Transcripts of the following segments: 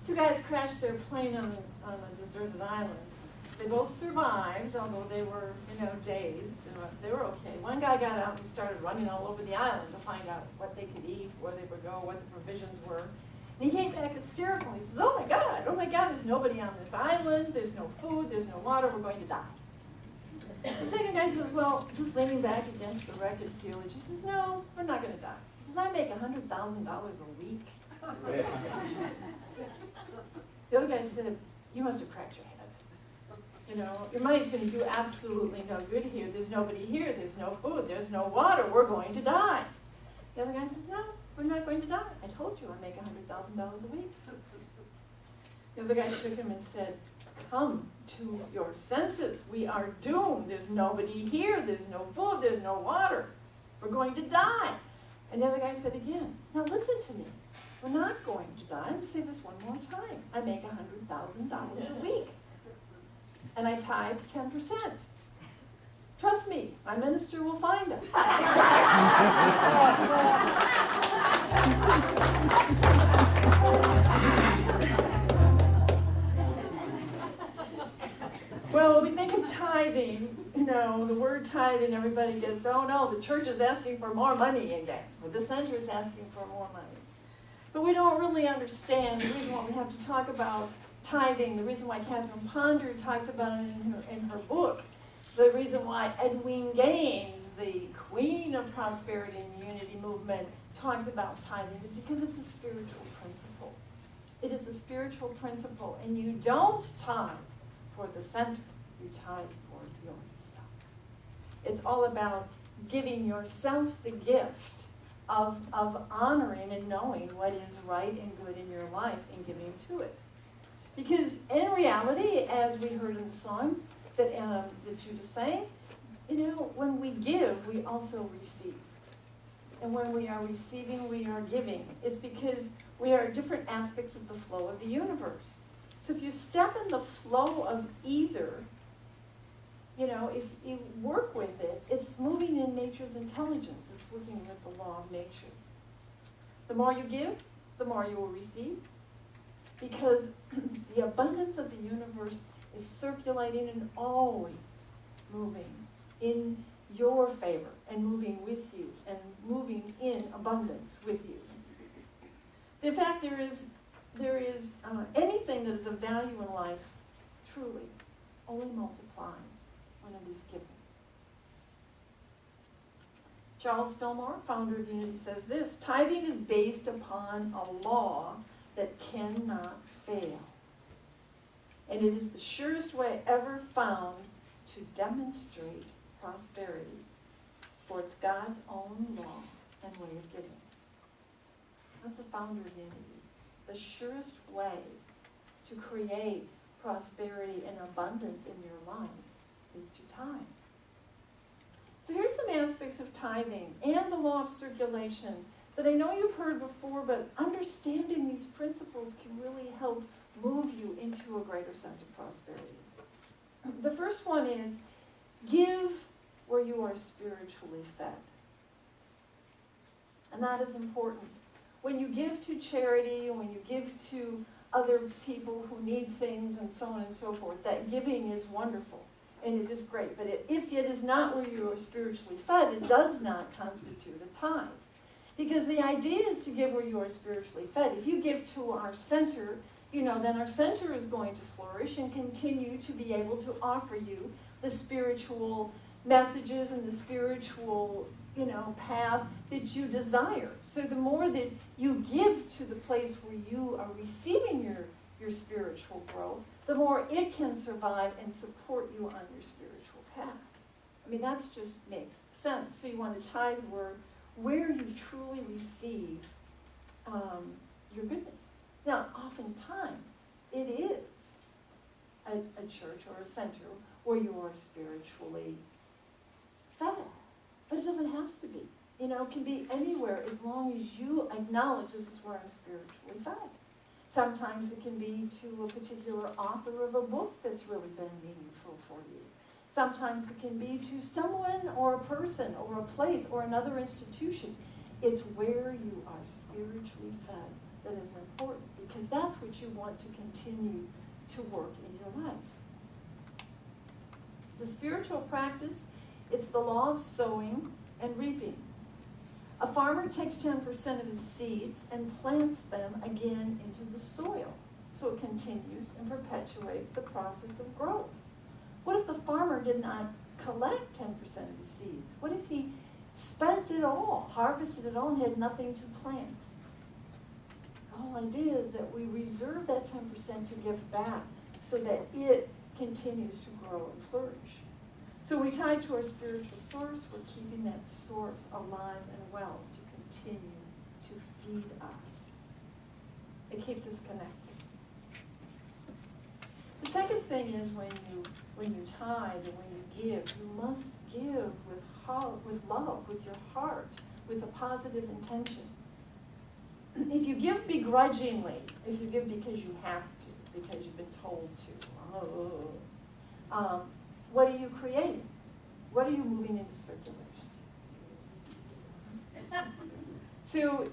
Two guys crashed their plane on a deserted island. They both survived, although they were, dazed. They were okay. One guy got out and started running all over the island to find out what they could eat, where they would go, what the provisions were. And he came back hysterical. He says, oh my God, there's nobody on this island. There's no food, there's no water, we're going to die. The second guy says, well, just leaning back against the wreckage village, he says, no, we're not going to die. He says, I make $100,000 a week. The other guy said, you must have cracked your head. Your money's going to do absolutely no good here. There's nobody here. There's no food. There's no water. We're going to die. The other guy says, no, we're not going to die. I told you I make $100,000 a week. The other guy shook him and said, come to your senses. We are doomed. There's nobody here. There's no food. There's no water. We're going to die. And the other guy said again, now listen to me. We're not going to die. I'm going to say this one more time. I make $100,000 a week. And I tithe 10%. Trust me, my minister will find us. Well, when we think of tithing, the word tithing, everybody gets, oh no, the church is asking for more money again. Or the center is asking for more money. But we don't really understand the reason why we have to talk about tithing, the reason why Catherine Ponder talks about it in her book, the reason why Edwin Gaines, the queen of prosperity in the unity movement, talks about tithing is because it's a spiritual principle. It is a spiritual principle, and you don't tithe for the center, you tithe for yourself. It's all about giving yourself the gift of honoring and knowing what is right and good in your life and giving to it. Because in reality, as we heard in the song that Judah sang, when we give, we also receive. And when we are receiving, we are giving. It's because we are different aspects of the flow of the universe. So if you step in the flow of either, if you work with it, it's moving in nature's intelligence. It's working with the law of nature. The more you give, the more you will receive. Because the abundance of the universe is circulating and always moving in your favor and moving with you and moving in abundance with you. In fact, there is anything that is of value in life truly only multiplies when it is given. Charles Fillmore, founder of Unity, says this: tithing is based upon a law that cannot fail. And it is the surest way ever found to demonstrate prosperity, for it's God's own law and way of giving. That's the founder of Unity. The surest way to create prosperity and abundance in your life is to tithe. So here's some aspects of tithing and the law of circulation that I know you've heard before, but understanding these principles can really help move you into a greater sense of prosperity. The first one is give where you are spiritually fed. And that is important. When you give to charity, when you give to other people who need things and so on and so forth, that giving is wonderful and it is great. But if it is not where you are spiritually fed, it does not constitute a tithe. Because the idea is to give where you are spiritually fed. If you give to our center, then our center is going to flourish and continue to be able to offer you the spiritual messages and the spiritual, path that you desire. So the more that you give to the place where you are receiving your spiritual growth, the more it can survive and support you on your spiritual path. That just makes sense. So you want to tithe where you truly receive your goodness. Now, oftentimes, it is a church or a center where you are spiritually fed. But it doesn't have to be. It can be anywhere as long as you acknowledge this is where I'm spiritually fed. Sometimes it can be to a particular author of a book that's really been meaningful for you. Sometimes it can be to someone or a person or a place or another institution. It's where you are spiritually fed that is important, because that's what you want to continue to work in your life. The spiritual practice, it's the law of sowing and reaping. A farmer takes 10% of his seeds and plants them again into the soil, so it continues and perpetuates the process of growth. What if the farmer did not collect 10% of his seeds? What if he spent it all, harvested it all, and had nothing to plant? The whole idea is that we reserve that 10% to give back so that it continues to grow and flourish. So we tie to our spiritual source, we're keeping that source alive and well to continue to feed us. It keeps us connected. The second thing is when you tithe and when you give, you must give with love, with your heart, with a positive intention. If you give begrudgingly, if you give because you have to, because you've been told to, what are you creating? What are you moving into circulation? So,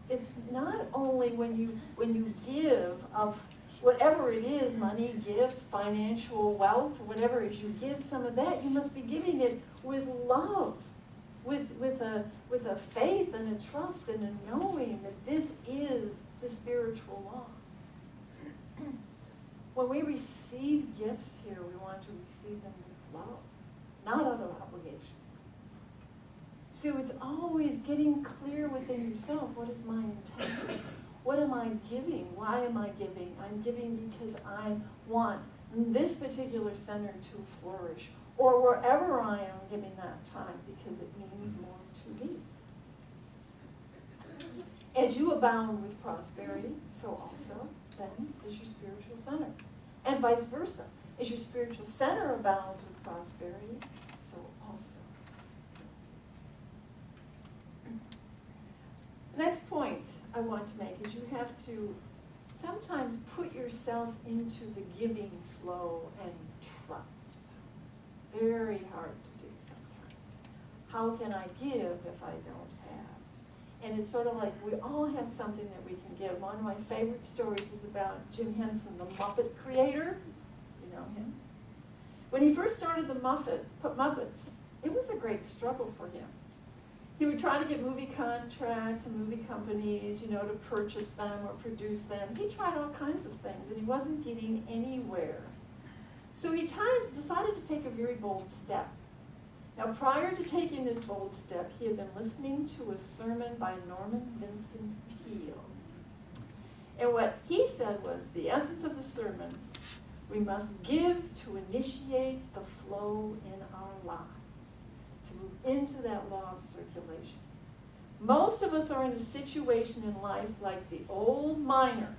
it's not only when you give of whatever it is, money, gifts, financial wealth, whatever it is, you give some of that, you must be giving it with love, with a faith and a trust and a knowing that this is the spiritual law. When we receive gifts here, we want to receive them with love, not out of obligation. So it's always getting clear within yourself, what is my intention? What am I giving? Why am I giving? I'm giving because I want this particular center to flourish, or wherever I am giving that time because it means more to me. As you abound with prosperity, so also then is your spiritual center. And vice versa. As your spiritual center abounds with prosperity, so also. Next point I want to make is you have to sometimes put yourself into the giving flow and trust. Very hard to do sometimes. How can I give if I don't have? And it's sort of like we all have something that we can give. One of my favorite stories is about Jim Henson, the Muppet creator. You know him? When he first started the Muppets, it was a great struggle for him. He would try to get movie contracts and movie companies, to purchase them or produce them. He tried all kinds of things, and he wasn't getting anywhere. So he decided to take a very bold step. Now, prior to taking this bold step, he had been listening to a sermon by Norman Vincent Peale. And what he said was, the essence of the sermon, we must give to initiate the flow in our lives, to move into that law of circulation. Most of us are in a situation in life like the old miner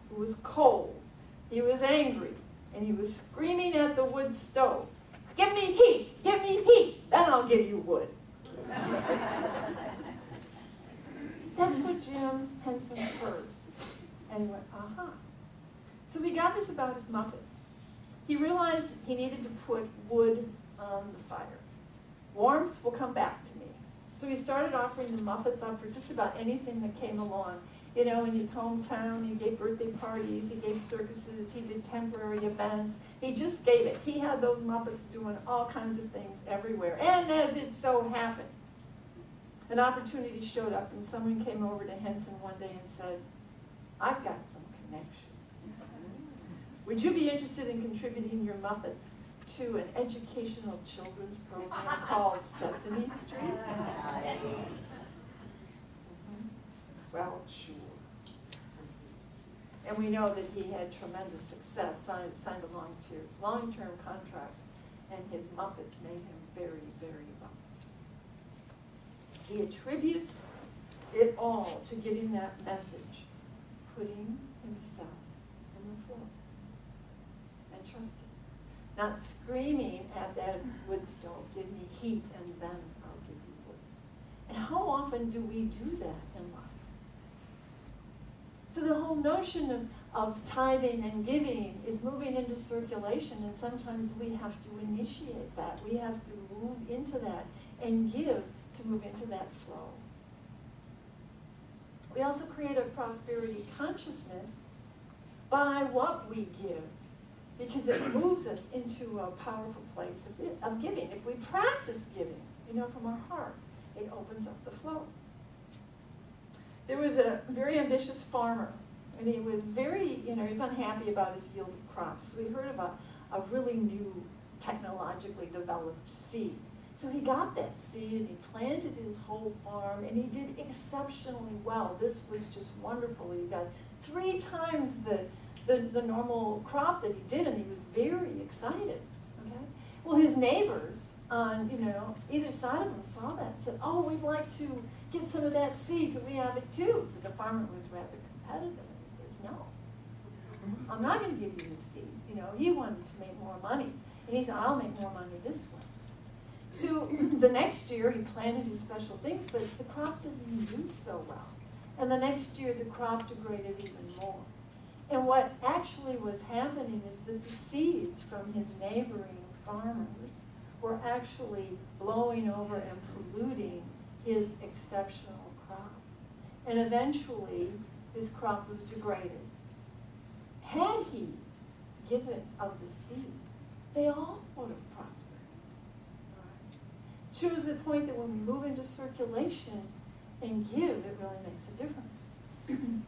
who was cold, he was angry, and he was screaming at the wood stove, "Give me heat, then I'll give you wood." That's what Jim Henson heard. And he went, aha. So he got this about his Muppets. He realized he needed to put wood on the fire. Warmth will come back to me. So he started offering the Muppets up for just about anything that came along. In his hometown, he gave birthday parties, he gave circuses, he did temporary events. He just gave it. He had those Muppets doing all kinds of things everywhere. And as it so happens, an opportunity showed up and someone came over to Henson one day and said, "I've got some connections. Would you be interested in contributing your Muppets to an educational children's program called Sesame Street?" Well, sure. And we know that he had tremendous success, signed a long-term contract, and his Muppets made him very, very well. He attributes it all to getting that message, putting himself in the flow and trusting. Not screaming at that wood stove, "Give me heat and then I'll give you wood." And how often do we do that in life? So the whole notion of tithing and giving is moving into circulation, and sometimes we have to initiate that. We have to move into that and give to move into that flow. We also create a prosperity consciousness by what we give, because it moves us into a powerful place of giving. If we practice giving, from our heart, it opens up the flow. There was a very ambitious farmer, and he was he was unhappy about his yield of crops. So he heard of a really new, technologically developed seed. So he got that seed and he planted his whole farm, and he did exceptionally well. This was just wonderful. He got 3 times the normal crop that he did, and he was very excited. Okay. Well, his neighbors on either side of him saw that and said, "Oh, we'd like to get some of that seed. Could we have it too?" But the farmer was rather competitive, and he says, "No, I'm not going to give you the seed." He wanted to make more money, and he thought, "I'll make more money this way." So the next year he planted his special things, but the crop didn't do so well. And the next year the crop degraded even more. And what actually was happening is that the seeds from his neighboring farmers were actually blowing over and polluting his exceptional crop. And eventually his crop was degraded. Had he given of the seed, they all would have prospered. Shows the point that when we move into circulation and give, it really makes a difference.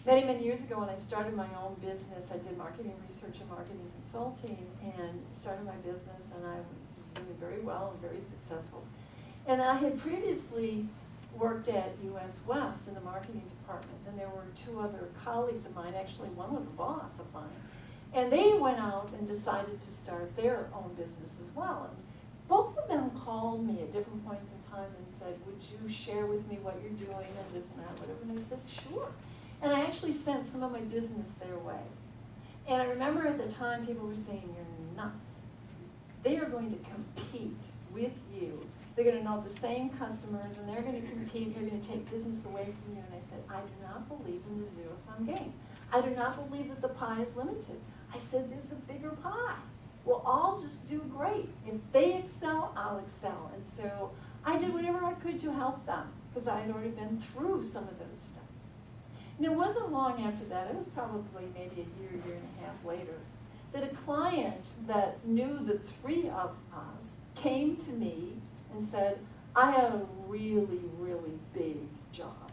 Many, many years ago when I started my own business, I did marketing research and marketing consulting, and started my business, and I was doing very well and very successful. And I had previously worked at US West in the marketing department, and there were 2 other colleagues of mine, actually one was a boss of mine, and they went out and decided to start their own business as well. And both of them called me at different points in time and said, "Would you share with me what you're doing and this and that, whatever?" And I said, "Sure." And I actually sent some of my business their way. And I remember at the time people were saying, "You're nuts. They are going to compete with you. They're going to know the same customers, and they're going to compete. They're going to take business away from you." And I said, "I do not believe in the zero-sum game. I do not believe that the pie is limited. I said, there's a bigger pie. We'll all just do great. If they excel, I'll excel." And so I did whatever I could to help them, because I had already been through some of those steps. And it wasn't long after that, it was probably maybe a year, year and a half later, that a client that knew the 3 of us came to me and said, "I have a really, really big job.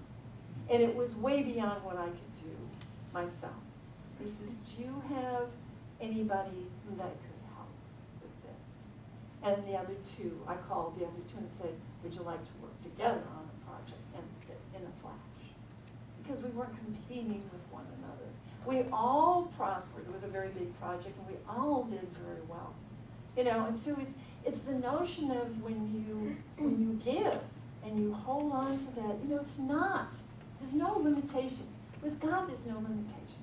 And it was way beyond what I could do myself." He says, "Do you have anybody that could help with this?" And the other 2, I called the other 2 and said, "Would you like to work together on a project?" And in a flash. Because we weren't competing with one another. We all prospered. It was a very big project, and we all did very well. And so it's the notion of when you give and you hold on to that, there's no limitation. With God, there's no limitation.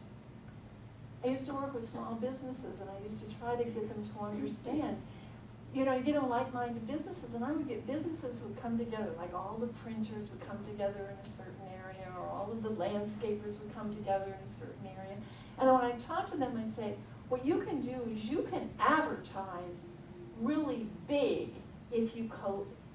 I used to work with small businesses, and I used to try to get them to understand, you get in like-minded businesses, and I would get businesses who would come together, like all the printers would come together in a certain area, or all of the landscapers would come together in a certain area. And when I talked to them, I'd say, what you can do is you can advertise really big if you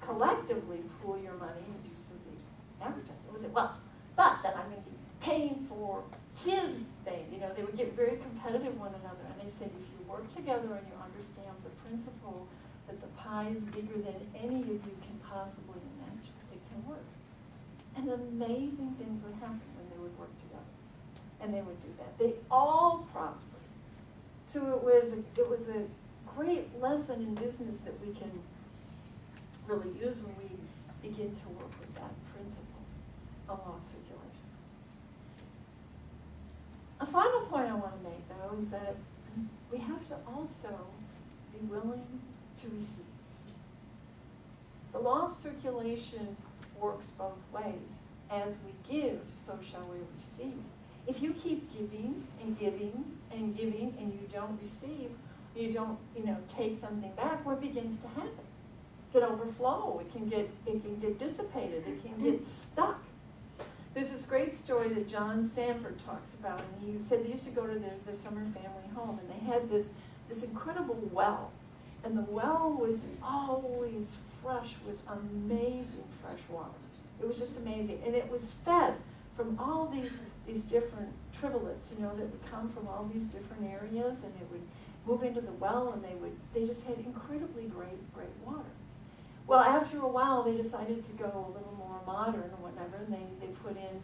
collectively pool your money and do some big advertising. I would say, "Well, but then I'm going to be paying for his thing." They would get very competitive with one another. And they said, if you work together and you understand the principle that the pie is bigger than any of you can possibly imagine, it can work. And amazing things would happen when they would work together. And they would do that. They all prospered. So it was a great lesson in business that we can really use when we begin to work with that principle of law of circulation. A final point I want to make, though, is that we have to also be willing to receive. The law of circulation works both ways. As we give, so shall we receive. If you keep giving and giving and giving and you don't receive, you don't, take something back, what begins to happen? It can overflow. It can get dissipated. It can get stuck. There's this great story that John Sanford talks about, and he said they used to go to their summer family home, and they had this incredible well, and the well was always fresh with amazing fresh water. It was just amazing. And it was fed from all these different trivulets, that would come from all these different areas, and it would move into the well, and they just had incredibly great water. Well, after a while, they decided to go a little more modern or whatever, and they put in,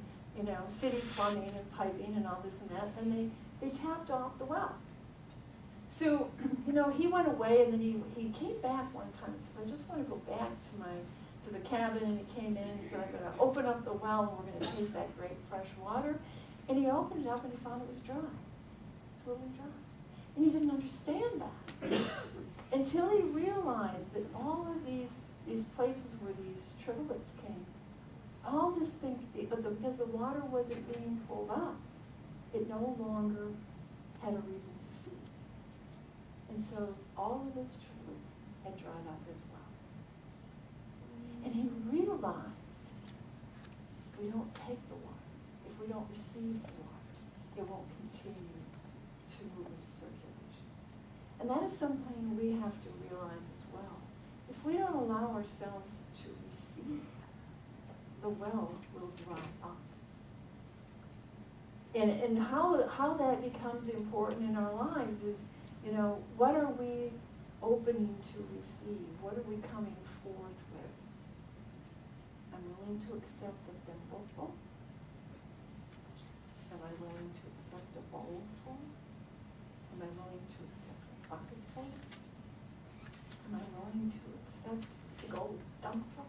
city plumbing and piping and all this and that, and they tapped off the well. So, he went away, and then he came back one time and said, I just want to go back to the cabin, and he came in and he said, I'm going to open up the well, and we're going to taste that great fresh water. And he opened it up, and he found it was dry, totally dry. And he didn't understand that until he realized that all of these places where these trivulets came, all this thing, but because the water wasn't being pulled up, it no longer had a reason to feed. And so all of those trivulets had dried up as well. And he realized if we don't take the water, if we don't receive the water, it won't continue to move into circulation. And that is something we have to realize as well. If we don't allow ourselves to receive, the well will dry up. And how that becomes important in our lives is, what are we opening to receive? What are we coming forth with? I'm willing to accept a thimbleful. Am I willing to accept a bowlful? Am I willing to accept a bucketful? Am I willing to accept the gold dumpful?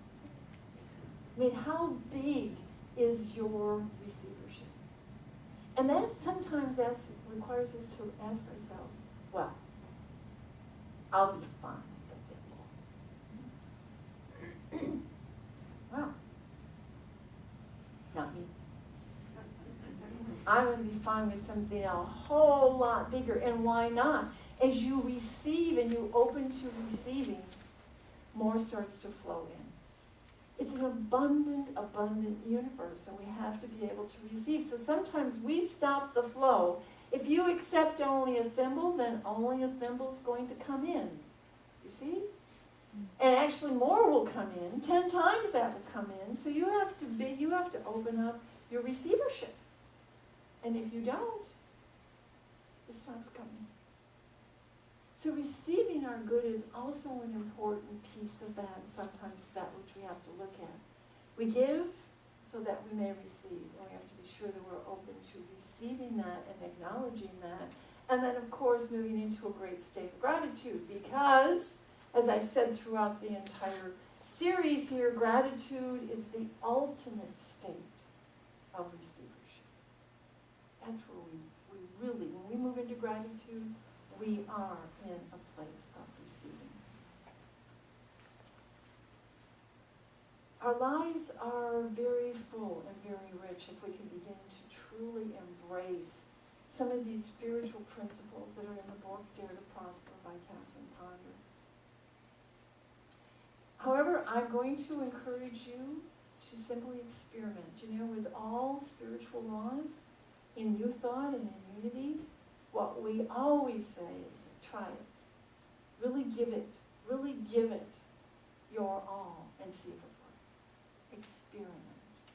I mean, how big is your receivership? And that sometimes requires us to ask ourselves, well, I'll be fine with the thimble. Well, not me. I'm going to be fine with something a whole lot bigger. And why not? As you receive and you open to receiving, more starts to flow in. It's an abundant universe, and we have to be able to receive. So sometimes we stop the flow. If you accept only a thimble, then only a thimble is going to come in. You see? And actually more will come in. 10 times that will come in. So you have to open up your receivership. And if you don't, it stops coming. So receiving our good is also an important piece of that, and sometimes that which we have to look at. We give so that we may receive, and we have to be sure that we're open to receiving that and acknowledging that. And then, of course, moving into a great state of gratitude, because, as I've said throughout the entire series here, gratitude is the ultimate state of receivership. That's where we really, when we move into gratitude, we are in a place of receiving. Our lives are very full and very rich if we can begin to truly embrace some of these spiritual principles that are in the book Dare to Prosper by Catherine Ponder. However, I'm going to encourage you to simply experiment. With all spiritual laws, in new thought and in unity, what we always say is try it. Really give it your all and see if it works. Experiment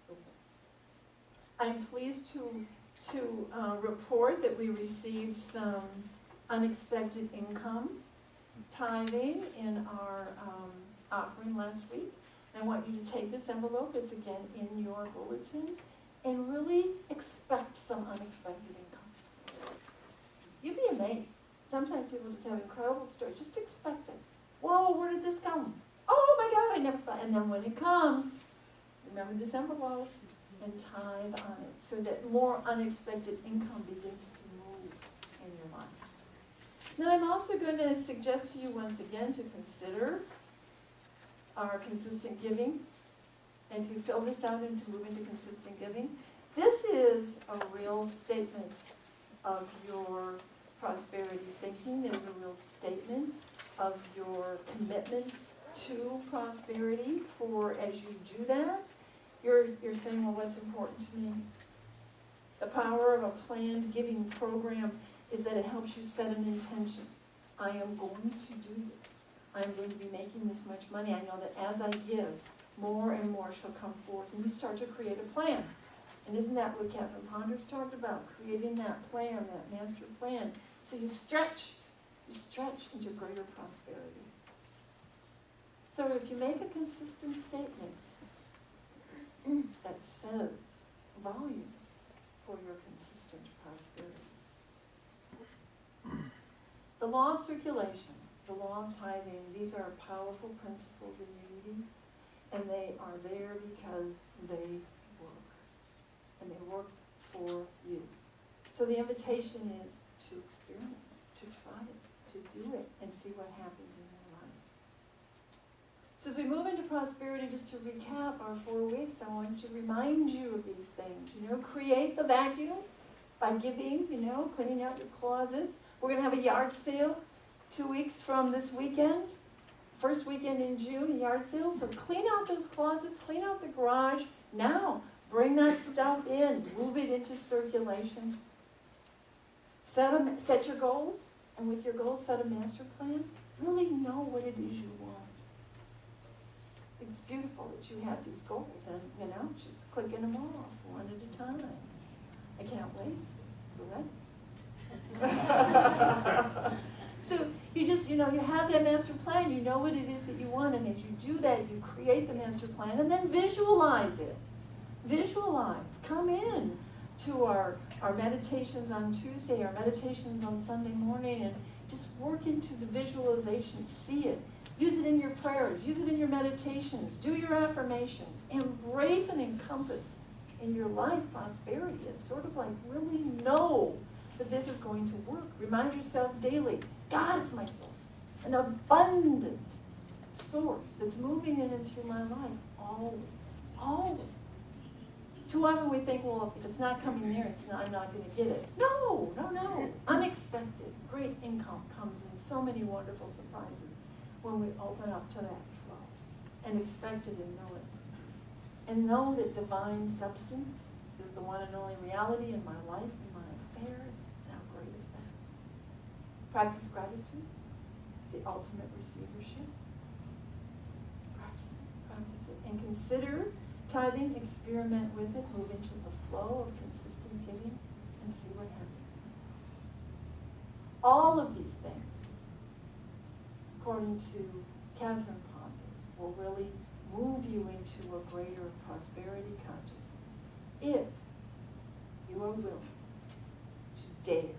with it. I'm pleased to report that we received some unexpected income tithing in our offering last week. And I want you to take this envelope, it's again in your bulletin, and really expect some unexpected income. You'd be amazed. Sometimes people just have incredible stories. Just expect it. Whoa, where did this come? Oh my God, I never thought. And then when it comes, remember this envelope and tithe on it so that more unexpected income begins to move in your life. Then I'm also going to suggest to you once again to consider our consistent giving and to fill this out and to move into consistent giving. This is a real statement of your prosperity thinking. It is a real statement of your commitment to prosperity. For as you do that, you're saying, well, what's important to me? The power of a planned giving program is that it helps you set an intention. I am going to do this. I am going to be making this much money. I know that as I give, more and more shall come forth. And you start to create a plan. And isn't that what Catherine Ponders talked about? Creating that plan, that master plan. So you stretch into greater prosperity. So if you make a consistent statement that says volumes for your consistent prosperity. The law of circulation, the law of tithing, these are powerful principles in unity, and they are there because they work. And they work for you. So the invitation is to experiment, to try it, to do it, and see what happens in your life. So as we move into prosperity, just to recap our 4 weeks, I want to remind you of these things. Create the vacuum by giving, cleaning out your closets. We're going to have a yard sale 2 weeks from this weekend. First weekend in June, a yard sale. So clean out those closets, clean out the garage now. Bring that stuff in. Move it into circulation. Set your goals, and with your goals, set a master plan. Really know what it is you want. It's beautiful that you have these goals, and just clicking them off one at a time. I can't wait. Go ahead. So you just, you have that master plan. You know what it is that you want, and as you do that, you create the master plan, and then visualize it. Visualize. Come in to our meditations on Tuesday, our meditations on Sunday morning, and just work into the visualization. See it. Use it in your prayers. Use it in your meditations. Do your affirmations. Embrace and encompass in your life prosperity. It's sort of like really know that this is going to work. Remind yourself daily, God is my source. An abundant source that's moving in and through my life always. Always. Too often we think, well, if it's not coming there, I'm not going to get it. No. Unexpected, great income comes in so many wonderful surprises when we open up to that flow and expect it and know it. And know that divine substance is the one and only reality in my life, in my affairs. And how great is that? Practice gratitude, the ultimate receivership. Practice it. And consider tithing, experiment with it, move into the flow of consistent giving, and see what happens. All of these things, according to Catherine Ponder, will really move you into a greater prosperity consciousness if you are willing to dare